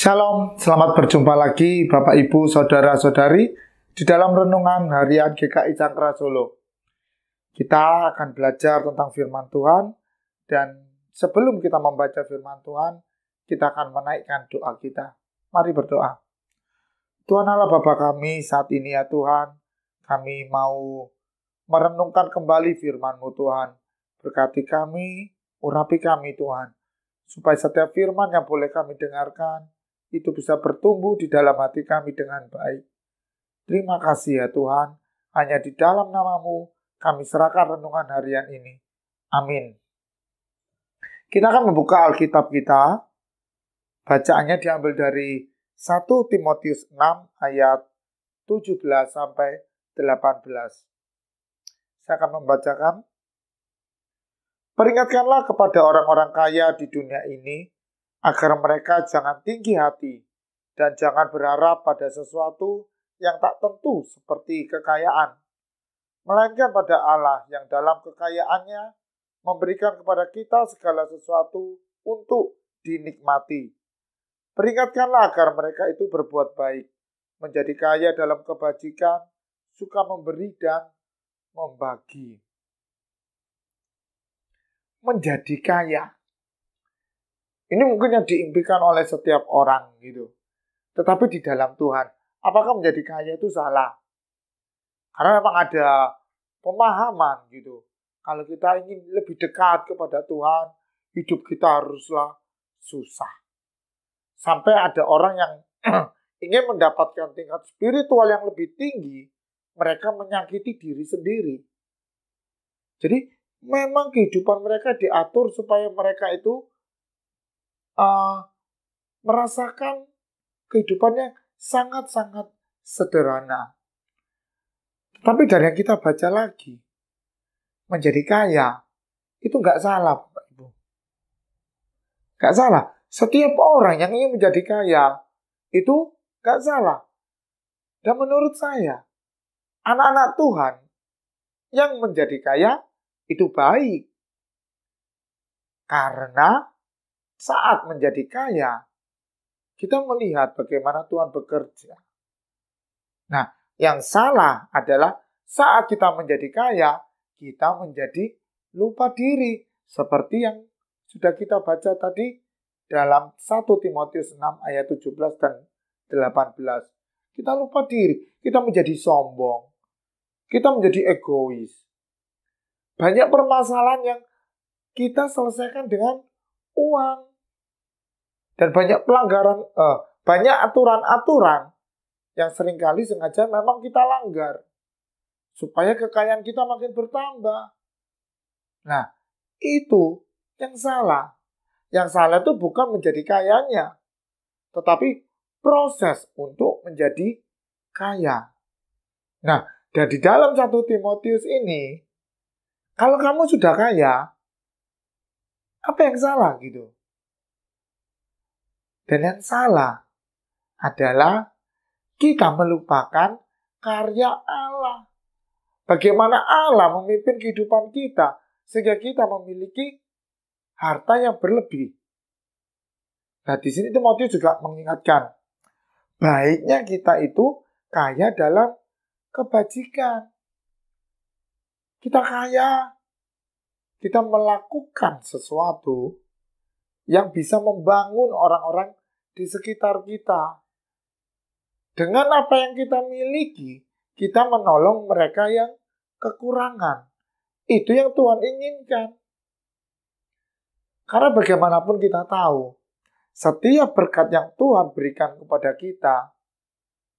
Shalom, selamat berjumpa lagi Bapak Ibu Saudara-saudari di dalam renungan harian GKI Cakra Solo. Kita akan belajar tentang firman Tuhan dan sebelum kita membaca firman Tuhan, kita akan menaikkan doa kita. Mari berdoa. Tuhan Allah Bapa kami, saat ini ya Tuhan, kami mau merenungkan kembali firman-Mu Tuhan. Berkati kami, urapi kami Tuhan, supaya setiap firman yang boleh kami dengarkan, itu bisa bertumbuh di dalam hati kami dengan baik. Terima kasih ya Tuhan, hanya di dalam nama-Mu kami serahkan renungan harian ini. Amin. Kita akan membuka Alkitab kita. Bacaannya diambil dari 1 Timotius 6 ayat 17 sampai 18. Saya akan membacakan. Peringatkanlah kepada orang-orang kaya di dunia ini, agar mereka jangan tinggi hati dan jangan berharap pada sesuatu yang tak tentu seperti kekayaan, melainkan pada Allah yang dalam kekayaannya memberikan kepada kita segala sesuatu untuk dinikmati. Peringatkanlah agar mereka itu berbuat baik, menjadi kaya dalam kebajikan, suka memberi dan membagi. Menjadi kaya. Ini mungkin yang diimpikan oleh setiap orang gitu. Tetapi di dalam Tuhan, apakah menjadi kaya itu salah? Karena memang ada pemahaman gitu. Kalau kita ingin lebih dekat kepada Tuhan, hidup kita haruslah susah. Sampai ada orang yang ingin mendapatkan tingkat spiritual yang lebih tinggi, mereka menyakiti diri sendiri. Jadi memang kehidupan mereka diatur supaya mereka itu merasakan kehidupannya sangat-sangat sederhana. Tapi dari yang kita baca lagi, menjadi kaya, itu nggak salah, Bapak Ibu. Nggak salah. Setiap orang yang ingin menjadi kaya, itu nggak salah. Dan menurut saya, anak-anak Tuhan yang menjadi kaya, itu baik. Karena saat menjadi kaya, kita melihat bagaimana Tuhan bekerja. Nah, yang salah adalah saat kita menjadi kaya, kita menjadi lupa diri. Seperti yang sudah kita baca tadi dalam 1 Timotius 6 ayat 17 dan 18. Kita lupa diri, kita menjadi sombong, kita menjadi egois. Banyak permasalahan yang kita selesaikan dengan uang. Dan banyak pelanggaran, banyak aturan-aturan yang seringkali sengaja memang kita langgar. Supaya kekayaan kita makin bertambah. Nah, itu yang salah. Yang salah itu bukan menjadi kayanya, tetapi proses untuk menjadi kaya. Nah, dan di dalam 1 Timotius ini, kalau kamu sudah kaya, apa yang salah gitu? Dan yang salah adalah kita melupakan karya Allah. Bagaimana Allah memimpin kehidupan kita sehingga kita memiliki harta yang berlebih. Nah, di sini Timotius juga mengingatkan, baiknya kita itu kaya dalam kebajikan. Kita kaya, kita melakukan sesuatu yang bisa membangun orang-orang di sekitar kita. Dengan apa yang kita miliki, kita menolong mereka yang kekurangan. Itu yang Tuhan inginkan. Karena bagaimanapun kita tahu, setiap berkat yang Tuhan berikan kepada kita,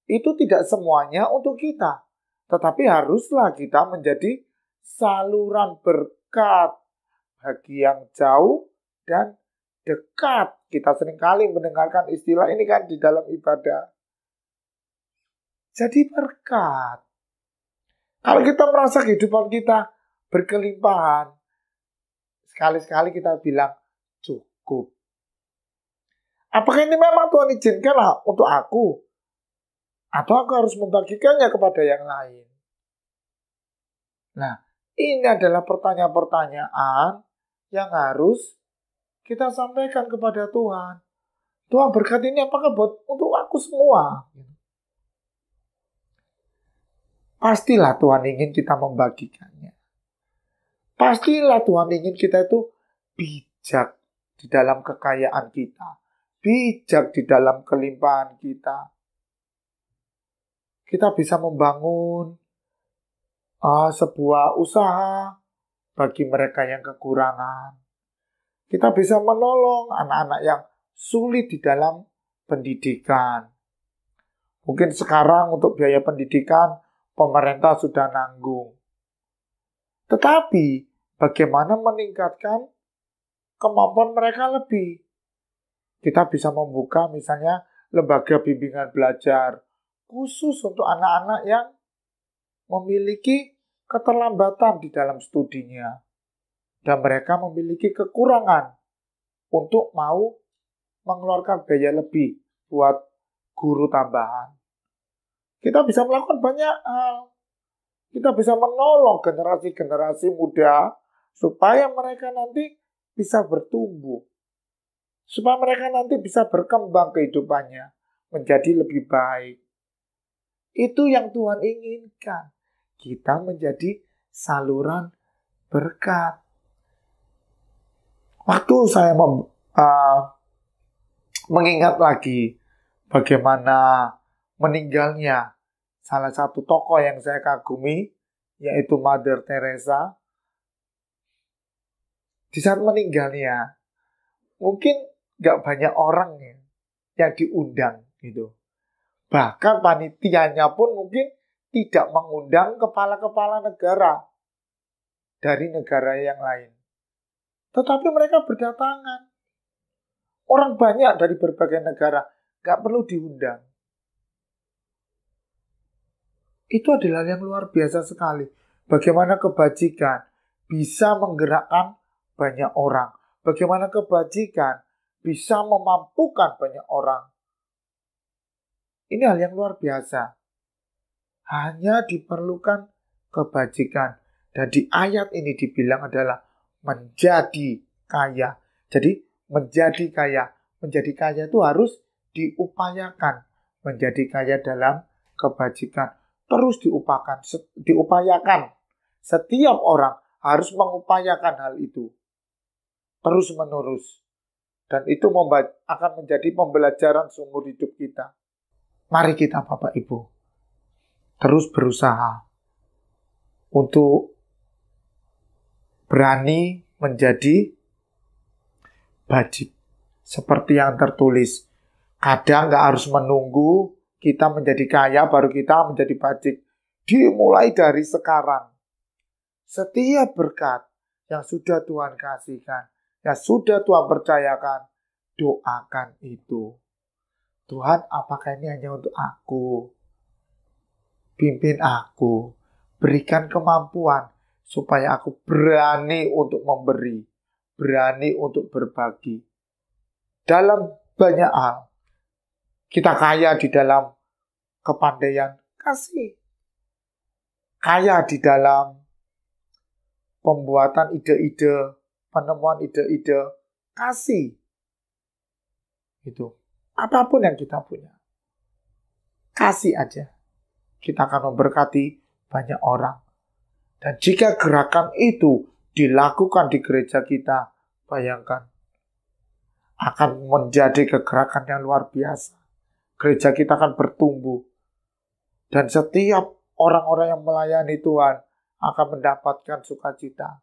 itu tidak semuanya untuk kita. Tetapi haruslah kita menjadi saluran berkat bagi yang jauh dan dekat. Kita seringkali mendengarkan istilah ini kan di dalam ibadah. Jadi berkat. Kalau kita merasa kehidupan kita berkelimpahan, sekali-sekali kita bilang cukup. Apakah ini memang Tuhan izinkanlah untuk aku? Atau aku harus membagikannya kepada yang lain? Nah, ini adalah pertanyaan-pertanyaan yang harus kita sampaikan kepada Tuhan. Tuhan berkat ini apakah buat untuk aku semua? Pastilah Tuhan ingin kita membagikannya. Pastilah Tuhan ingin kita itu bijak di dalam kekayaan kita. Bijak di dalam kelimpahan kita. Kita bisa membangun sebuah usaha bagi mereka yang kekurangan. Kita bisa menolong anak-anak yang sulit di dalam pendidikan. Mungkin sekarang untuk biaya pendidikan pemerintah sudah nanggung. Tetapi bagaimana meningkatkan kemampuan mereka lebih? Kita bisa membuka misalnya lembaga bimbingan belajar khusus untuk anak-anak yang memiliki keterlambatan di dalam studinya. Dan mereka memiliki kekurangan untuk mau mengeluarkan biaya lebih buat guru tambahan. Kita bisa melakukan banyak hal. Kita bisa menolong generasi-generasi muda supaya mereka nanti bisa bertumbuh. Supaya mereka nanti bisa berkembang kehidupannya menjadi lebih baik. Itu yang Tuhan inginkan. Kita menjadi saluran berkat. Waktu saya mengingat lagi bagaimana meninggalnya salah satu tokoh yang saya kagumi, yaitu Mother Teresa. Di saat meninggalnya, mungkin gak banyak orang yang diundang gitu. Bahkan panitianya pun mungkin tidak mengundang kepala-kepala negara dari negara yang lain. Tetapi mereka berdatangan. Orang banyak dari berbagai negara, gak perlu diundang. Itu adalah yang luar biasa sekali. Bagaimana kebajikan bisa menggerakkan banyak orang. Bagaimana kebajikan bisa memampukan banyak orang. Ini hal yang luar biasa. Hanya diperlukan kebajikan. Dan di ayat ini dibilang adalah menjadi kaya. Jadi menjadi kaya. Menjadi kaya itu harus diupayakan. Menjadi kaya dalam kebajikan. Terus diupayakan. Setiap orang harus mengupayakan hal itu. Terus menerus. Dan itu akan menjadi pembelajaran seumur hidup kita. Mari kita Bapak Ibu terus berusaha untuk berani menjadi bajik. Seperti yang tertulis. Kadang gak harus menunggu kita menjadi kaya baru kita menjadi bajik. Dimulai dari sekarang. Setiap berkat yang sudah Tuhan kasihkan, yang sudah Tuhan percayakan, doakan itu. Tuhan, apakah ini hanya untuk aku? Pimpin aku. Berikan kemampuan supaya aku berani untuk memberi. Berani untuk berbagi. Dalam banyak hal. Kita kaya di dalam kepandaian kasih. Kaya di dalam pembuatan ide-ide, penemuan ide-ide, kasih. Itu. Apapun yang kita punya. Kasih aja. Kita akan memberkati banyak orang. Dan jika gerakan itu dilakukan di gereja kita, bayangkan. Akan menjadi kegerakan yang luar biasa. Gereja kita akan bertumbuh. Dan setiap orang-orang yang melayani Tuhan akan mendapatkan sukacita.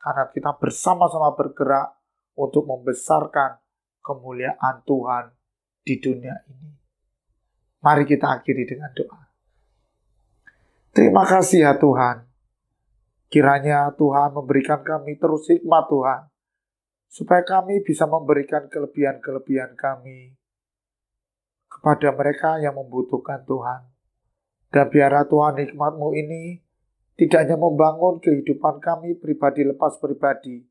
Karena kita bersama-sama bergerak untuk membesarkan kemuliaan Tuhan di dunia ini. Mari kita akhiri dengan doa. Terima kasih ya Tuhan. Kiranya Tuhan memberikan kami terus hikmat Tuhan. Supaya kami bisa memberikan kelebihan-kelebihan kami kepada mereka yang membutuhkan Tuhan. Dan biarlah Tuhan hikmat-Mu ini tidak hanya membangun kehidupan kami pribadi lepas pribadi,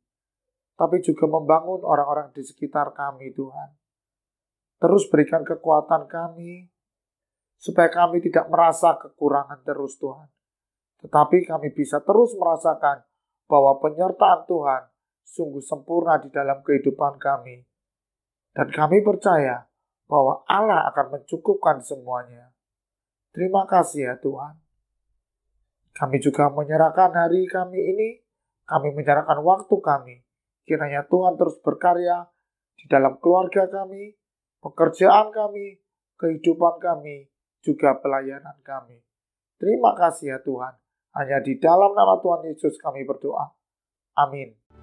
tapi juga membangun orang-orang di sekitar kami Tuhan. Terus berikan kekuatan kami, supaya kami tidak merasa kekurangan terus Tuhan. Tetapi kami bisa terus merasakan bahwa penyertaan Tuhan sungguh sempurna di dalam kehidupan kami. Dan kami percaya bahwa Allah akan mencukupkan semuanya. Terima kasih ya Tuhan. Kami juga menyerahkan hari kami ini, kami menyerahkan waktu kami. Kiranya Tuhan terus berkarya di dalam keluarga kami, pekerjaan kami, kehidupan kami, juga pelayanan kami. Terima kasih ya Tuhan. Hanya di dalam nama Tuhan Yesus kami berdoa. Amin.